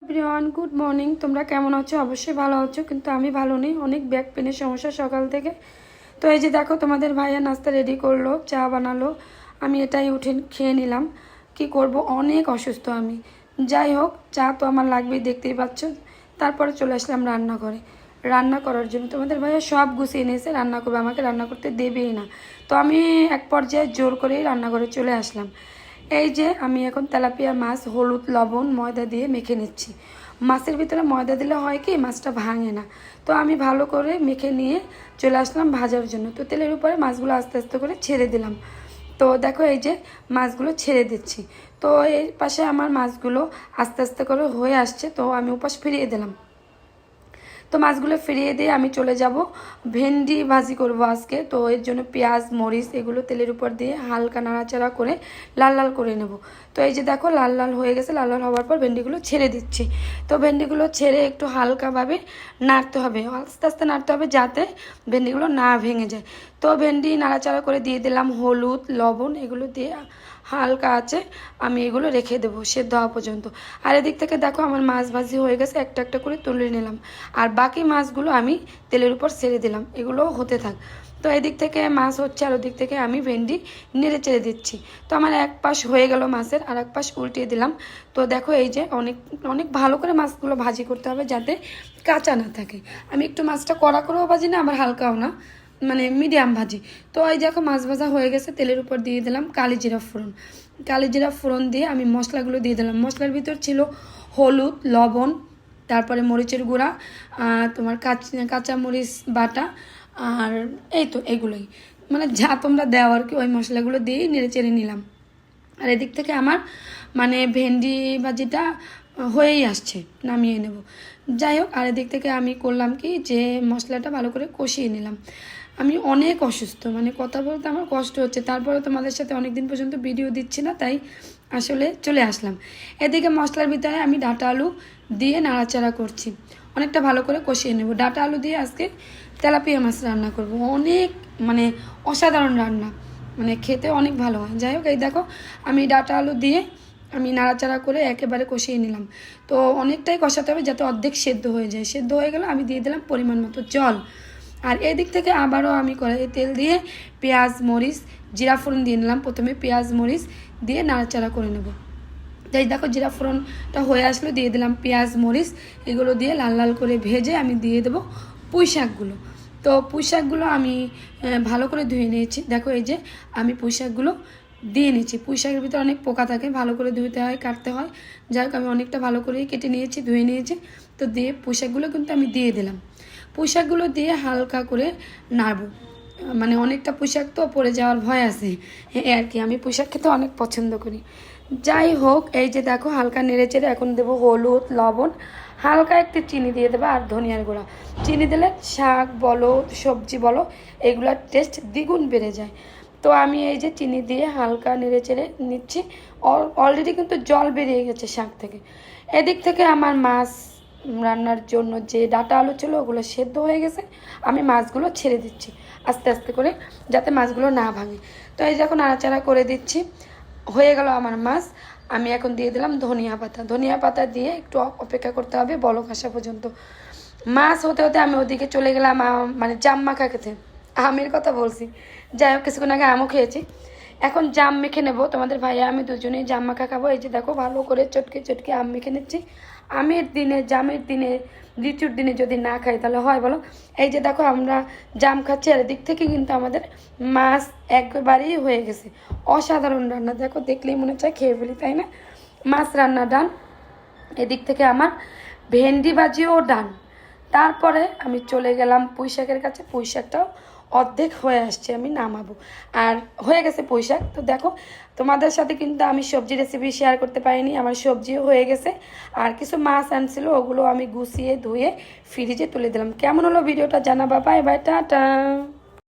Everyone, good morning. তোমরা কেমন আছো? অবশ্যই ভালো আছো, কিন্তু আমি ভালো নেই। অনেক ব্যাক পেনের সমস্যা সকাল থেকে। তো এই যে দেখো, তোমাদের ভাইয়া নাস্তা রেডি করলো, চা বানালো, আমি এটাই উঠে খেয়ে নিলাম। কি করব, অনেক অসুস্থ আমি। যাই হোক, চা তো আমার লাগবেই, দেখতেই পাচ্ছ। তারপরে চলে আসলাম রান্নাঘরে রান্না করার জন্য। তোমাদের ভাইয়া সব গুছিয়ে নিয়েছে, রান্না করবে, আমাকে রান্না করতে দেবেই না। তো আমি এক পর্যায়ে জোর করেই রান্নাঘরে চলে আসলাম। এই যে আমি এখন তেলাপিয়া মাছ হলুদ লবণ ময়দা দিয়ে মেখে নিচ্ছি। মাছের ভিতরে ময়দা দিলে হয় কি, মাছটা ভাঙে না। তো আমি ভালো করে মেখে নিয়ে চলে আসলাম ভাজার জন্য। তো তেলের উপরে মাছগুলো আস্তে আস্তে করে ছেড়ে দিলাম। তো দেখো, এই যে মাছগুলো ছেড়ে দিচ্ছি। তো এই পাশে আমার মাছগুলো আস্তে আস্তে করে হয়ে আসছে, তো আমি উপাস ফিরিয়ে দিলাম। তো মাছগুলো ফিরিয়ে দিয়ে আমি চলে যাব ভেন্ডি ভাজি করব আজকে। তো এর জন্য পেঁয়াজ মরিচ এগুলো তেলের উপর দিয়ে হালকা নাড়াচাড়া করে লাল লাল করে নেব। তো এই যে দেখো, লাল লাল হয়ে গেছে। লাল লাল হওয়ার পর ভেন্ডিগুলো ছেড়ে দিচ্ছি। তো ভেন্ডিগুলো ছেড়ে একটু হালকাভাবে নাড়তে হবে, আস্তে আস্তে নাড়তে হবে, যাতে ভেন্ডিগুলো না ভেঙে যায়। তো ভেন্ডি নাড়াচাড়া করে দিয়ে দিলাম হলুদ লবণ এগুলো দিয়ে হালকা আছে আমি এগুলো রেখে দেবো সেদ্ধ হওয়া পর্যন্ত। আর এদিক থেকে দেখো, আমার মাছ ভাজি হয়ে গেছে, একটা একটা করে তুলে নিলাম। আর বাকি মাছগুলো আমি তেলের উপর ছেড়ে দিলাম, এগুলো হতে থাক। তো এদিক থেকে মাছ হচ্ছে, আর ওদিক থেকে আমি ভেন্ডি নেড়ে চেড়ে দিচ্ছি। তো আমার এক পাশ হয়ে গেল মাছের, আর এক পাশ উল্টিয়ে দিলাম। তো দেখো, এই যে অনেক অনেক ভালো করে মাছগুলো ভাজি করতে হবে, যাতে কাঁচা না থাকে। আমি একটু মাছটা কড়া করেও ভাজি না, আবার হালকাও না, মানে মিডিয়াম ভাজি। তো এই দেখো, মাছ ভাজা হয়ে গেছে। তেলের উপর দিয়ে দিলাম কালি জিরা ফোড়ন। কালি জিরা ফোড়ন দিয়ে আমি মশলাগুলো দিয়ে দিলাম। মশলার ভিতর ছিল হলুদ লবণ, তারপরে মরিচের গুঁড়া, তোমার কাঁচা মরিচ বাটা, আর এই তো এগুলোই, মানে যা তোমরা দাও আর কি, ওই মশলাগুলো দিয়েই নেড়ে চেড়ে নিলাম। আর এদিক থেকে আমার মানে ভেন্ডি ভাজিটা হয়েই আসছে, নামিয়ে নেব। যাই হোক, আর এদিক থেকে আমি করলাম কি, যে মশলাটা ভালো করে কষিয়ে নিলাম। আমি অনেক অসুস্থ, মানে কথা বলতে আমার কষ্ট হচ্ছে, তারপরে তোমাদের সাথে অনেক দিন পর্যন্ত ভিডিও দিচ্ছি না, তাই আসলে চলে আসলাম। এদিকে মশলার ভিতরে আমি ডাঁটা আলু দিয়ে নাড়াচাড়া করছি, অনেকটা ভালো করে কষিয়ে নেব। ডাঁটা আলু দিয়ে আজকে তেলাপিয়া মাছ রান্না করব, অনেক মানে অসাধারণ রান্না, মানে খেতে অনেক ভালো হয়। যাই হোক, এই দেখো, আমি ডাঁটা আলু দিয়ে আমি নাড়াচাড়া করে একেবারে কষিয়ে নিলাম। তো অনেকটাই কষাতে হবে, যাতে অর্ধেক সেদ্ধ হয়ে যায়। সেদ্ধ হয়ে গেলে আমি দিয়ে দিলাম পরিমাণ মতো জল। আর এদিক থেকে আবারও আমি কড়াইয়ে তেল দিয়ে পেঁয়াজ মরিচ জিরা ফোড়ন দিয়ে নিলাম। প্রথমে পেঁয়াজ মরিচ দিয়ে নাড়াচাড়া করে নেব। তাই দেখো, জিরা ফোড়নটা হয়ে আসলো, দিয়ে দিলাম পেঁয়াজ মরিচ, এগুলো দিয়ে লাল লাল করে ভেজে আমি দিয়ে দেবো পুঁই শাকগুলো। তো পুঁই শাকগুলো আমি ভালো করে ধুয়ে নিয়েছি। দেখো, এই যে আমি পুঁই শাকগুলো দিয়ে নিয়েছি। পুঁই শাকের ভিতরে অনেক পোকা থাকে, ভালো করে ধুতে হয়, কাটতে হয়। যাই হোক, আমি অনেকটা ভালো করেই কেটে নিয়েছি, ধুয়ে নিয়েছি। তো দিয়ে পুঁই শাকগুলো কিন্তু আমি দিয়ে দিলাম। পুঁই শাকগুলো দিয়ে হালকা করে নাড়ব, মানে অনেকটা পুঁই শাক তো পড়ে যাওয়ার ভয় আছে, এই আর কি। আমি পুঁই শাক খেতে অনেক পছন্দ করি। যাই হোক, এই যে দেখো, হালকা নেড়ে চেড়ে এখন দেবো হলুদ লবণ, হালকা একটু চিনি দিয়ে দেবো, আর ধনিয়ার গুঁড়া। চিনি দিলে শাক বলো সবজি বলো এগুলোর টেস্ট দ্বিগুণ বেড়ে যায়। তো আমি এই যে চিনি দিয়ে হালকা নেড়ে চেড়ে নিচ্ছি। অলরেডি কিন্তু জল বেরিয়ে গেছে শাক থেকে। এদিক থেকে আমার মাছ রান্নার জন্য যে ডাঁটা আলু ছিল ওগুলো সেদ্ধ হয়ে গেছে। আমি মাছগুলো ছেড়ে দিচ্ছি আস্তে আস্তে করে, যাতে মাছগুলো না ভাঙে। তো এই যখন নাড়াচাড়া করে দিচ্ছি, হয়ে গেল আমার মাছ। আমি এখন দিয়ে দিলাম ধনিয়া পাতা। ধনিয়া পাতা দিয়ে একটু অপেক্ষা করতে হবে বলক আসা পর্যন্ত। মাছ হতে হতে আমি ওদিকে চলে গেলাম মানে জাম মাখা খেতে। আমের কথা বলছি, যাই হোক, কিছুক্ষণ আগে আমও খেয়েছি। এখন জাম মেখে নেব। তোমাদের ভাইয়া আমি দুজনেই জাম মাখা খাবো। এই যে দেখো, ভালো করে চটকে চটকে আম মেখে নিচ্ছি। আমের দিনে জামের দিনে লিচুর দিনে যদি না খাই তাহলে হয় বলো? এই যে দেখো, আমরা জাম খাচ্ছি, আর এদিক থেকে কিন্তু আমাদের মাছ একবারেই হয়ে গেছে। অসাধারণ রান্না, দেখো দেখলেই মনে চায় খেয়ে ফেলি, তাই না? মাছ রান্না ডান। এদিক থেকে আমার ভেন্ডি ভাজিও ডান। তারপরে আমি চলে গেলাম পুঁই শাকের কাছে। পুঁই শাকটাও অর্ধেক হয়ে আসছে, আমি নামাবো। আর হয়ে গেছে পুঁই শাক। তো দেখো, তোমাদের সাথে কিন্তু আমি সবজি রেসিপি শেয়ার করতে পারিনি, আমার সবজিও হয়ে গেছে। আর কিছু মাছ আনছিল, ওগুলো আমি গুছিয়ে ধুয়ে ফ্রিজে তুলে দিলাম। কেমন হলো ভিডিওটা জানাবা। Bye bye, tata.